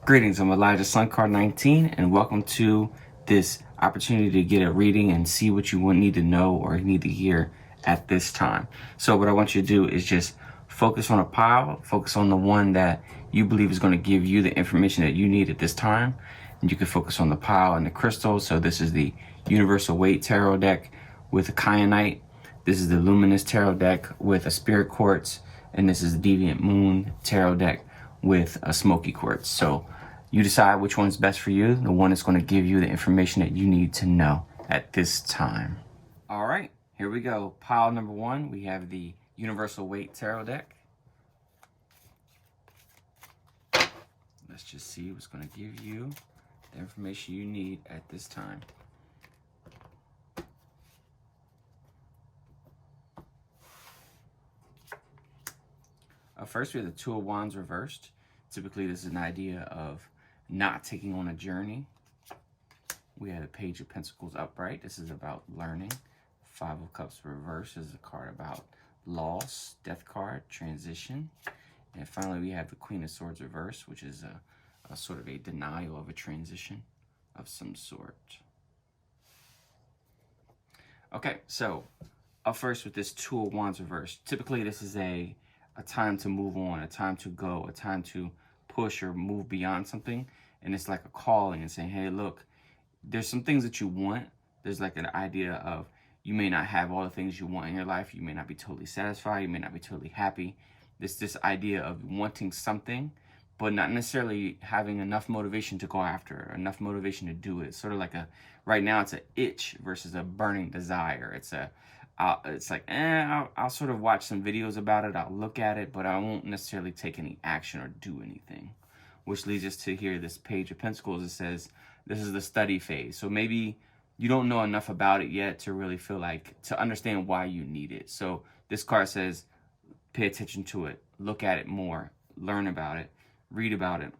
Greetings, I'm Elijah Sun Card 19, and welcome to this opportunity to get a reading and see what you would need to know or need to hear at this time. So what I want you to do is just focus on a pile, focus on the one that you believe is going to give you the information that you need at this time. And you can focus on the pile and the crystals. So this is the Universal Weight Tarot deck with a kyanite. This is the Luminous Tarot deck with a Spirit Quartz. And this is the Deviant Moon Tarot deck with a Smoky Quartz. So you decide which one's best for you, the one that's going to give you the information that you need to know at this time. All right, here we go. Pile number one, we have the Universal Weight Tarot deck. Let's just see what's going to give you the information you need at this time. First, we have the Two of Wands reversed. Typically, this is an idea of not taking on a journey. We have the Page of Pentacles upright. This is about learning. Five of Cups reversed is a card about loss, death card, transition. And finally, we have the Queen of Swords reversed, which is a sort of a denial of a transition of some sort. Okay, so up first with this Two of Wands reversed. Typically, this is a time to move on, a time to go, a time to push or move beyond something. And it's like a calling and saying, hey, look, there's some things that you want. There's like an idea of you may not have all the things you want in your life. You may not be totally satisfied. You may not be totally happy. This idea of wanting something, but not necessarily having enough motivation to go after it, enough motivation to do it. It's sort of like right now it's an itch versus a burning desire. It's like, I'll sort of watch some videos about it. I'll look at it, but I won't necessarily take any action or do anything. Which leads us to here, this Page of Pentacles. It says this is the study phase. So maybe you don't know enough about it yet to really feel like, to understand why you need it. So this card says, pay attention to it, look at it more, learn about it, read about it,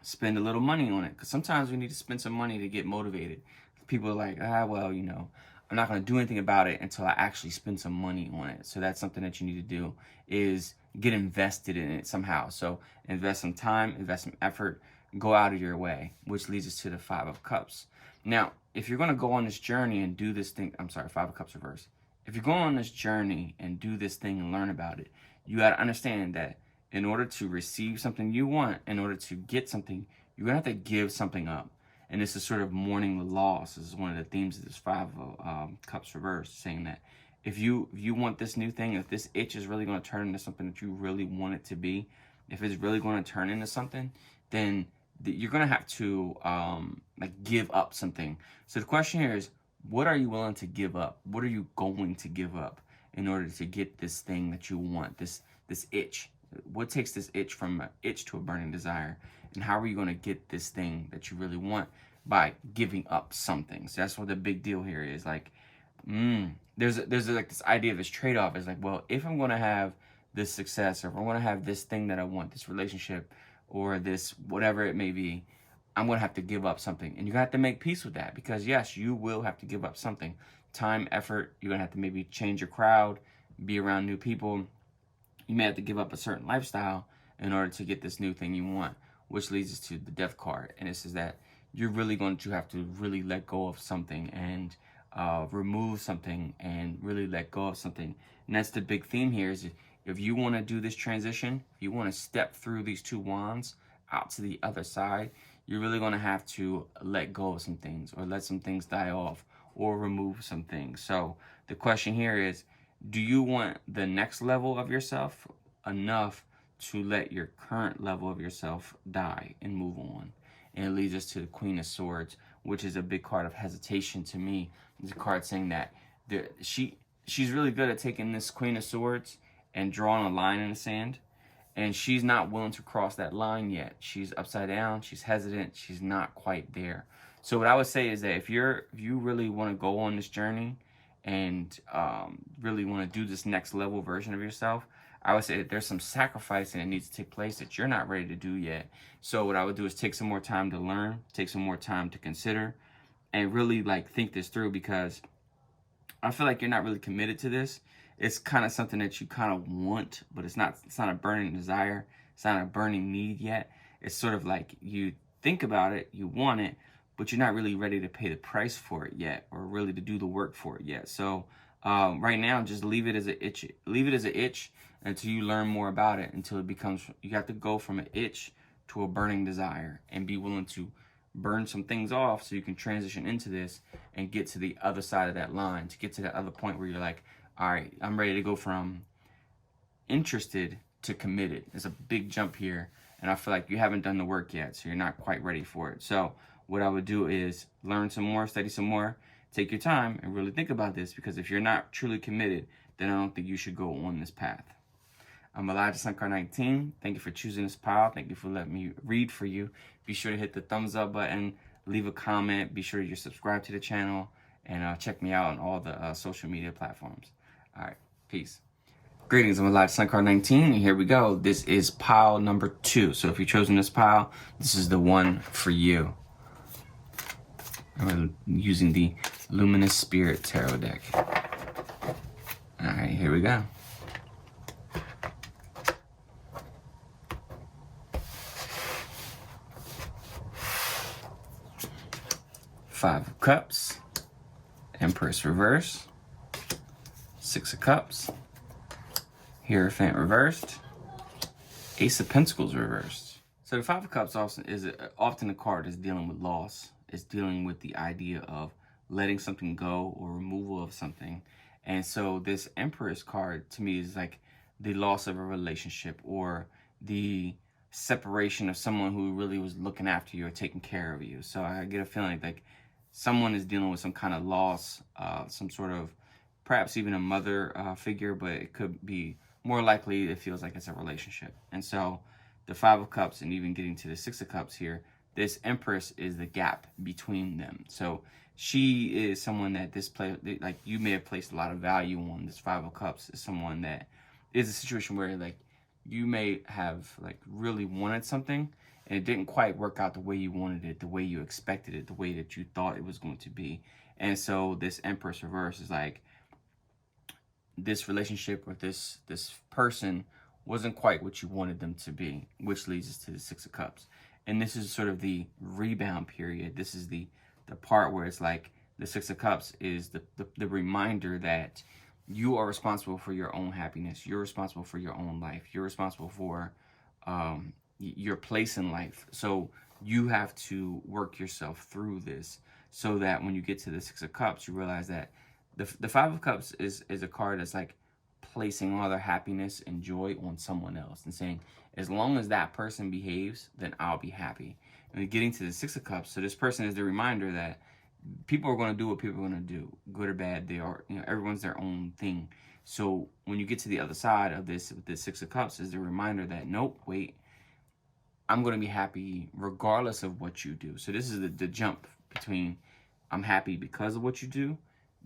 spend a little money on it. Because sometimes we need to spend some money to get motivated. People are like, well, you know, I'm not going to do anything about it until I actually spend some money on it. So that's something that you need to do, is get invested in it somehow. So invest some time, invest some effort, go out of your way, which leads us to the Five of Cups. Now, if you're going to go on this journey and do this thing, Five of Cups reverse. If you're going on this journey and do this thing and learn about it, you got to understand that in order to receive something you want, in order to get something, you're going to have to give something up. And this is sort of mourning the loss. This is one of the themes of this Five of Cups reverse, saying that if you want this new thing, if this itch is really going to turn into something that you really want it to be, if it's really going to turn into something, then you're going to have to like give up something. So the question here is, what are you willing to give up? What are you going to give up in order to get this thing that you want, this itch? What takes this itch from an itch to a burning desire? And how are you going to get this thing that you really want? By giving up something. So that's what the big deal here is. Like, there's like this idea of this trade-off. Is like, well, if I'm going to have this success, or if I'm going to have this thing that I want, this relationship, or this whatever it may be, I'm going to have to give up something. And you have to make peace with that, because yes, you will have to give up something. Time, effort. You're going to have to maybe change your crowd, be around new people. You may have to give up a certain lifestyle in order to get this new thing you want, which leads us to the Death card. And it says that you're really going to have to really let go of something and remove something and really let go of something. And that's the big theme here, is if you want to do this transition, if you want to step through these two wands out to the other side, you're really going to have to let go of some things, or let some things die off, or remove some things. So the question here is, do you want the next level of yourself enough to let your current level of yourself die and move on? And it leads us to the Queen of Swords, which is a big card of hesitation to me. It's a card saying that she's really good at taking this Queen of Swords and drawing a line in the sand. And she's not willing to cross that line yet. She's upside down. She's hesitant. She's not quite there. So what I would say is that if you really want to go on this journey and really want to do this next level version of yourself, I would say that there's some sacrificing that needs to take place that you're not ready to do yet. So what I would do is take some more time to learn, take some more time to consider, and really like think this through, because I feel like you're not really committed to this. It's kind of something that you kind of want, but it's not a burning desire. It's not a burning need yet. It's sort of like you think about it, you want it, but you're not really ready to pay the price for it yet, or really to do the work for it yet. So right now, just leave it as an itch. Leave it as an itch until you learn more about it. Until it becomes, you have to go from an itch to a burning desire, and be willing to burn some things off so you can transition into this and get to the other side of that line, to get to that other point where you're like, all right, I'm ready to go from interested to committed. There's a big jump here, and I feel like you haven't done the work yet, so you're not quite ready for it. So what I would do is learn some more, study some more, take your time, and really think about this, because if you're not truly committed, then I don't think you should go on this path. I'm Elijah Sun Card 19. Thank you for choosing this pile. Thank you for letting me read for you. Be sure to hit the thumbs up button, leave a comment. Be sure you're subscribed to the channel, and check me out on all the social media platforms. All right, peace. Greetings, I'm Elijah Sun Card 19, and here we go. This is pile number 2. So if you've chosen this pile, this is the one for you. I'm using the Luminous Spirit Tarot deck. All right, here we go. Five of Cups, Empress reverse, Six of Cups, Hierophant reversed, Ace of Pentacles reversed. So the Five of Cups is often a card that's dealing with loss. It's dealing with the idea of letting something go or removal of something. And so this Empress card to me is like the loss of a relationship, or the separation of someone who really was looking after you or taking care of you. So I get a feeling like someone is dealing with some kind of loss, some sort of, perhaps even a mother figure, but it could be more likely it feels like it's a relationship. And so the Five of Cups, and even getting to the Six of Cups here, this Empress is the gap between them. So she is someone that like you may have placed a lot of value on. This Five of Cups is someone that is a situation where like you may have like really wanted something, and it didn't quite work out the way you wanted it, the way you expected it, the way that you thought it was going to be. And so this Empress reverse is like, this relationship with this person wasn't quite what you wanted them to be, which leads us to the Six of Cups. And this is sort of the rebound period. This is the part where it's like the Six of Cups is the reminder that you are responsible for your own happiness. You're responsible for your own life. You're responsible for your place in life. So you have to work yourself through this, so that when you get to the Six of Cups, you realize that the Five of Cups is a card that's like placing all their happiness and joy on someone else, and saying, as long as that person behaves, then I'll be happy. And getting to the Six of Cups, so this person is the reminder that people are going to do what people are going to do, good or bad. They are, everyone's their own thing. So when you get to the other side of this, with the Six of Cups, is the reminder that, nope, wait, I'm going to be happy regardless of what you do. So this is the jump between I'm happy because of what you do.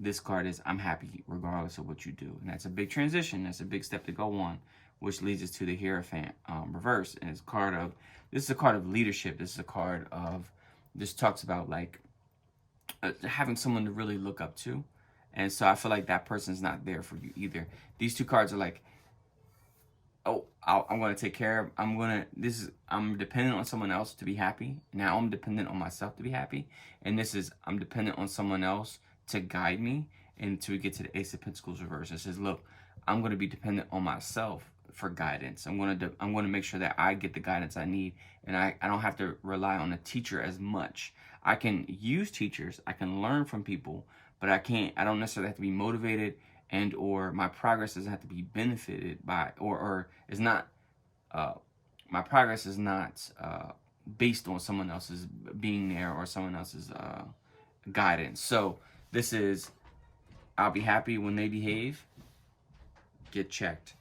This card is I'm happy regardless of what you do. And that's a big transition. That's a big step to go on, which leads us to the Hierophant reverse. And it's this is a card of leadership. This is a card of, this talks about like having someone to really look up to. And so I feel like that person's not there for you either. These two cards are like, oh, I'm going to take care of, I'm dependent on someone else to be happy. Now I'm dependent on myself to be happy. And this is, I'm dependent on someone else to guide me. And to get to the Ace of Pentacles reverse, it says, look, I'm going to be dependent on myself for guidance. I'm going to make sure that I get the guidance I need, and I don't have to rely on a teacher as much. I can use teachers, I can learn from people, but I don't necessarily have to be motivated, and or my progress doesn't have to be benefited by, or is not, my progress is not based on someone else's being there or someone else's guidance. So this is, I'll be happy when they behave, get checked.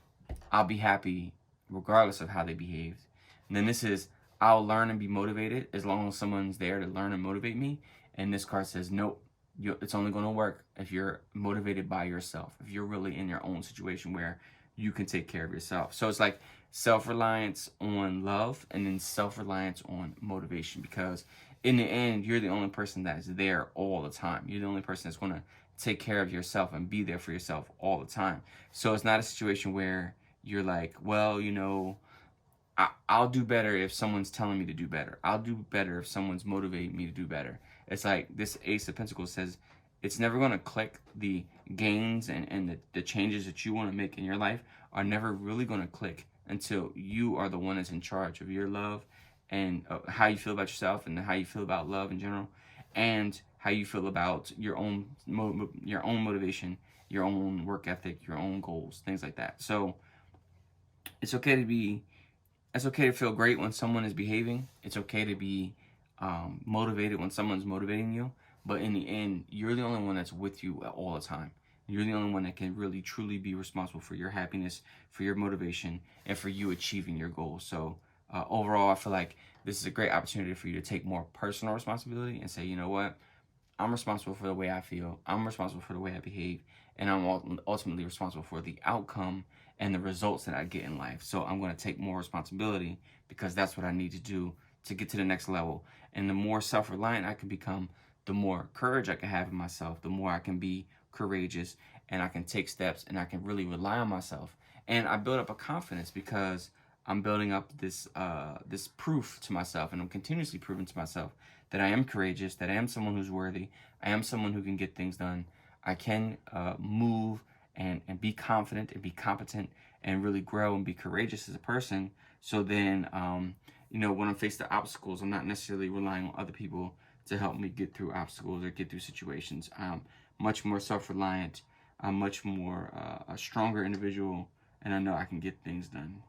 I'll be happy regardless of how they behaved. And then this is, I'll learn and be motivated as long as someone's there to learn and motivate me. And this card says, nope, it's only going to work if you're motivated by yourself, if you're really in your own situation where you can take care of yourself. So it's like self-reliance on love, and then self-reliance on motivation, because in the end, you're the only person that's there all the time. You're the only person that's going to take care of yourself and be there for yourself all the time. So it's not a situation where you're like, well, I'll do better if someone's telling me to do better. I'll do better if someone's motivating me to do better. It's like this Ace of Pentacles says it's never going to click. The gains and the changes that you want to make in your life are never really going to click until you are the one that's in charge of your love and how you feel about yourself and how you feel about love in general, and how you feel about your own motivation, your own work ethic, your own goals, things like that. So it's okay to feel great when someone is behaving. It's okay to be motivated when someone's motivating you. But in the end, you're the only one that's with you all the time. You're the only one that can really, truly be responsible for your happiness, for your motivation, and for you achieving your goals. So overall, I feel like this is a great opportunity for you to take more personal responsibility and say, you know what? I'm responsible for the way I feel. I'm responsible for the way I behave. And I'm ultimately responsible for the outcome and the results that I get in life. So I'm going to take more responsibility because that's what I need to do to get to the next level. And the more self-reliant I can become, the more courage I can have in myself, the more I can be courageous and I can take steps and I can really rely on myself. And I build up a confidence because I'm building up this this proof to myself, and I'm continuously proving to myself that I am courageous, that I am someone who's worthy, I am someone who can get things done. I can move and be confident and be competent and really grow and be courageous as a person. So then, you know, when I'm faced with obstacles, I'm not necessarily relying on other people to help me get through obstacles or get through situations. I'm much more self-reliant. I'm much more a stronger individual, and I know I can get things done.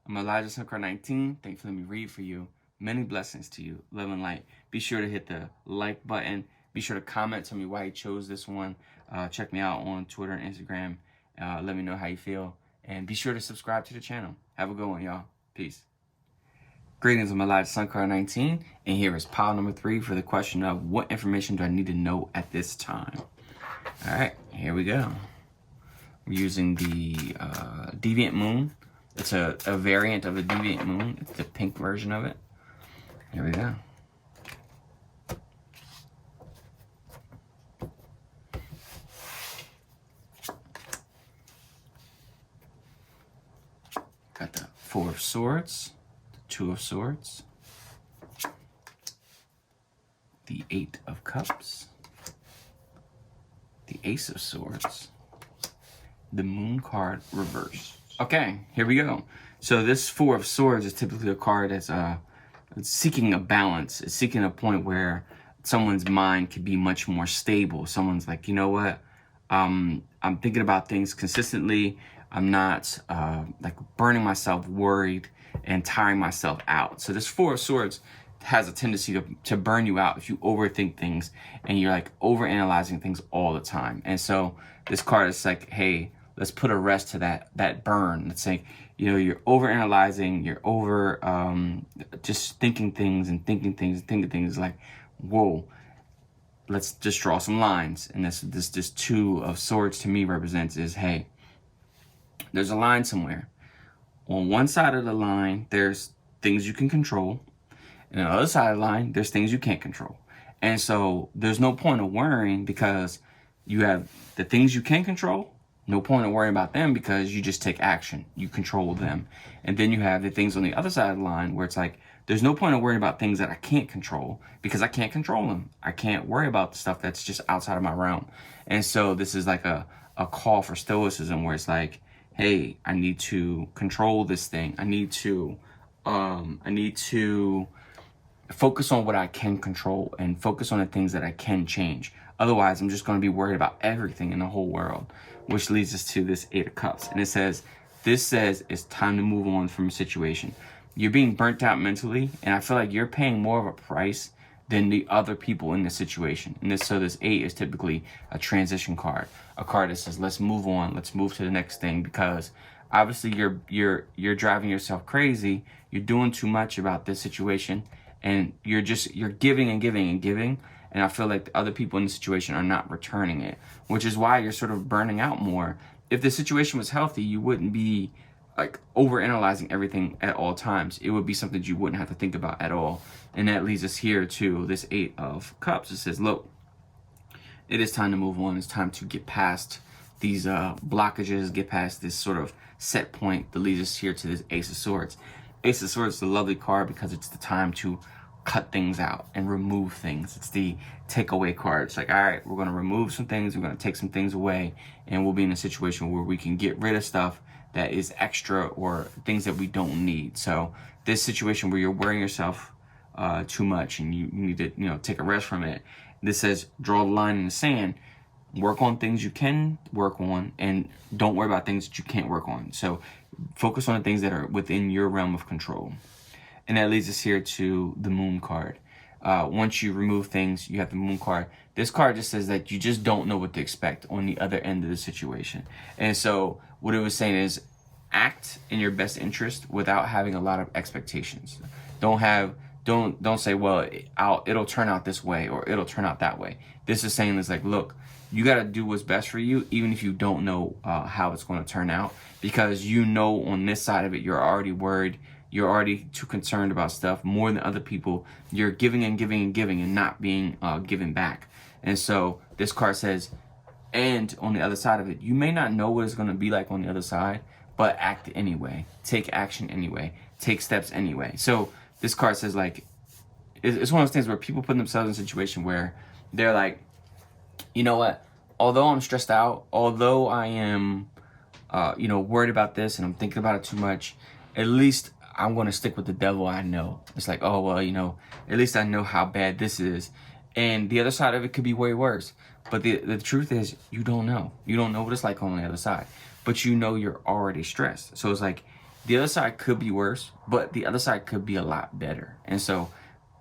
I'm Elijah Sun Card 19. Thanks for letting me read for you. Many blessings to you. Love and light. Be sure to hit the like button. Be sure to comment. Tell me why you chose this one. Check me out on Twitter and Instagram. Let me know how you feel. And be sure to subscribe to the channel. Have a good one, y'all. Peace. Greetings, I'm Elijah Sun Card 19. And here is pile number 3 for the question of what information do I need to know at this time? All right, here we go. We're using the Deviant Moon. It's a variant of a Deviant Moon. It's the pink version of it. Here we go. Got the 4 of Swords, the 2 of Swords, the 8 of Cups, the Ace of Swords, the Moon card reversed. Okay, here we go. So this 4 of Swords is typically a card that's seeking a balance. It's seeking a point where someone's mind could be much more stable. Someone's like, you know what? I'm thinking about things consistently. I'm not like burning myself worried and tiring myself out. So this 4 of Swords has a tendency to burn you out if you overthink things and you're like overanalyzing things all the time. And so this card is like, hey, let's put a rest to that burn. Let's say, you know, you're overanalyzing, you're over just thinking things and thinking things like, whoa, let's just draw some lines. And this 2 of Swords to me represents is, hey, there's a line somewhere. On one side of the line, there's things you can control. And on the other side of the line, there's things you can't control. And so there's no point of worrying because you have the things you can control. No point of worrying about them because you just take action. You control them. And then you have the things on the other side of the line where it's like, there's no point of worrying about things that I can't control because I can't control them. I can't worry about the stuff that's just outside of my realm. And so this is like a call for stoicism where it's like, hey, I need to control this thing. I need to focus on what I can control and focus on the things that I can change. Otherwise, I'm just going to be worried about everything in the whole world, which leads us to this 8 of Cups. And this says it's time to move on from a situation. You're being burnt out mentally, and I feel like you're paying more of a price than the other people in the situation. And so this 8 is typically a transition card, a card that says, let's move on, let's move to the next thing, because obviously you're driving yourself crazy. You're doing too much about this situation, and you're giving and giving and giving. And I feel like the other people in the situation are not returning it, which is why you're sort of burning out more. If the situation was healthy, you wouldn't be like overanalyzing everything at all times. It would be something you wouldn't have to think about at all. And that leads us here to this 8 of Cups. It says, look, it is time to move on. It's time to get past these blockages, get past this sort of set point that leads us here to this Ace of Swords. Ace of Swords is a lovely card because it's the time to cut things out and remove things. It's the takeaway card. It's like, all right, we're going to remove some things, we're going to take some things away, and we'll be in a situation where we can get rid of stuff that is extra or things that we don't need. So this situation where you're wearing yourself too much and you need to, take a rest from it. This says draw the line in the sand. Work on things you can work on, and don't worry about things that you can't work on. So focus on the things that are within your realm of control. And that leads us here to the Moon card. Once you remove things, you have the Moon card. This card just says that you just don't know what to expect on the other end of the situation. And so what it was saying is act in your best interest without having a lot of expectations. Don't say, well, it'll turn out this way or it'll turn out that way. This is saying is like, look, you got to do what's best for you, even if you don't know how it's going to turn out, because on this side of it, you're already worried. You're already too concerned about stuff more than other people. You're giving and giving and giving and not being given back. And so this card says, and on the other side of it, you may not know what it's going to be like on the other side, but act anyway. Take action anyway. Take steps anyway. So this card says, like, it's one of those things where people put themselves in a situation where they're like, you know what? Although I'm stressed out, although I am, worried about this and I'm thinking about it too much, at least I'm going to stick with the devil I know. It's like, oh, well, at least I know how bad this is. And the other side of it could be way worse. But the truth is, you don't know. You don't know what it's like on the other side. But you're already stressed. So it's like, the other side could be worse, but the other side could be a lot better. And so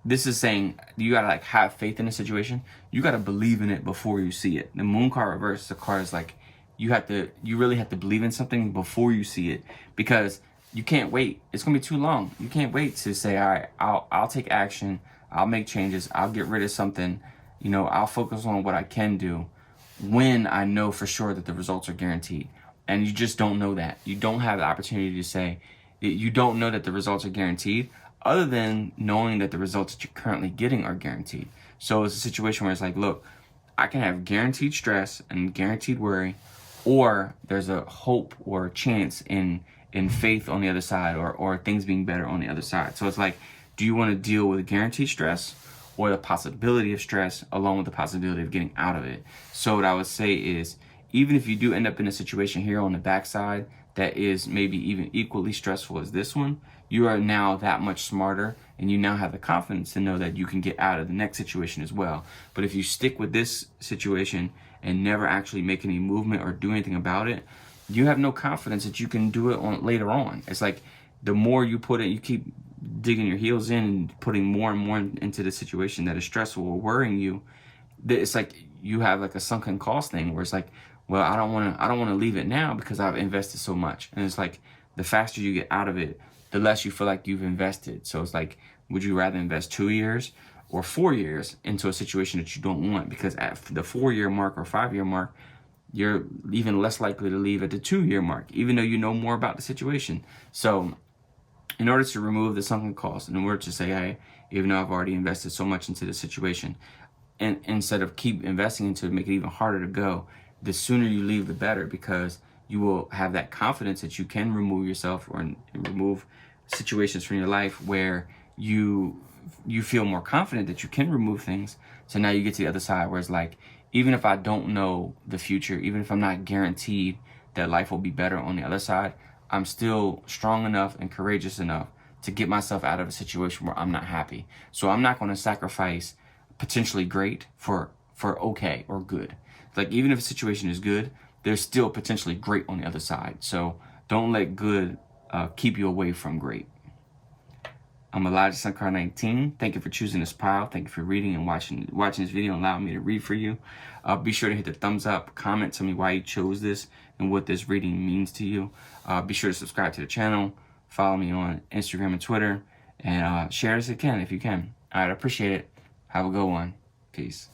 this is saying you got to have faith in the situation. You got to believe in it before you see it. The Moon card reverse, the card is like, you really have to believe in something before you see it, because you can't wait. It's going to be too long. You can't wait to say, all right, I'll take action. I'll make changes. I'll get rid of something. I'll focus on what I can do when I know for sure that the results are guaranteed. And you just don't know that. You don't have the opportunity to say, you don't know that the results are guaranteed, other than knowing that the results that you're currently getting are guaranteed. So it's a situation where it's like, look, I can have guaranteed stress and guaranteed worry, or there's a hope or chance in faith on the other side, or things being better on the other side. So it's like, do you want to deal with guaranteed stress or the possibility of stress along with the possibility of getting out of it? So what I would say is, even if you do end up in a situation here on the backside that is maybe even equally stressful as this one, you are now that much smarter, and you now have the confidence to know that you can get out of the next situation as well. But if you stick with this situation and never actually make any movement or do anything about it, you have no confidence that you can do it later on. It's like, the more you put it, you keep digging your heels in and putting more and more into the situation that is stressful or worrying you. It's like you have like a sunken cost thing where it's like, well, I don't want to leave it now because I've invested so much. And it's like, the faster you get out of it, the less you feel like you've invested. So it's like, would you rather invest 2 years or 4 years into a situation that you don't want? Because at the 4-year mark or 5-year mark, you're even less likely to leave at the 2-year mark, even though you know more about the situation. So in order to remove the sunken cost, in order to say, hey, even though I've already invested so much into the situation, and instead of keep investing into it, make it even harder to go, the sooner you leave, the better, because you will have that confidence that you can remove yourself or remove situations from your life where you feel more confident that you can remove things. So now you get to the other side where it's like, even if I don't know the future, even if I'm not guaranteed that life will be better on the other side, I'm still strong enough and courageous enough to get myself out of a situation where I'm not happy. So I'm not going to sacrifice potentially great for okay or good. Like, even if a situation is good, there's still potentially great on the other side. So don't let good keep you away from great. I'm Elijah Sunkar 19. Thank you for choosing this pile. Thank you for reading and watching this video and allowing me to read for you. Be sure to hit the thumbs up, comment, tell me why you chose this and what this reading means to you. Be sure to subscribe to the channel, follow me on Instagram and Twitter, and share this if you can. All right, I appreciate it. Have a good one. Peace.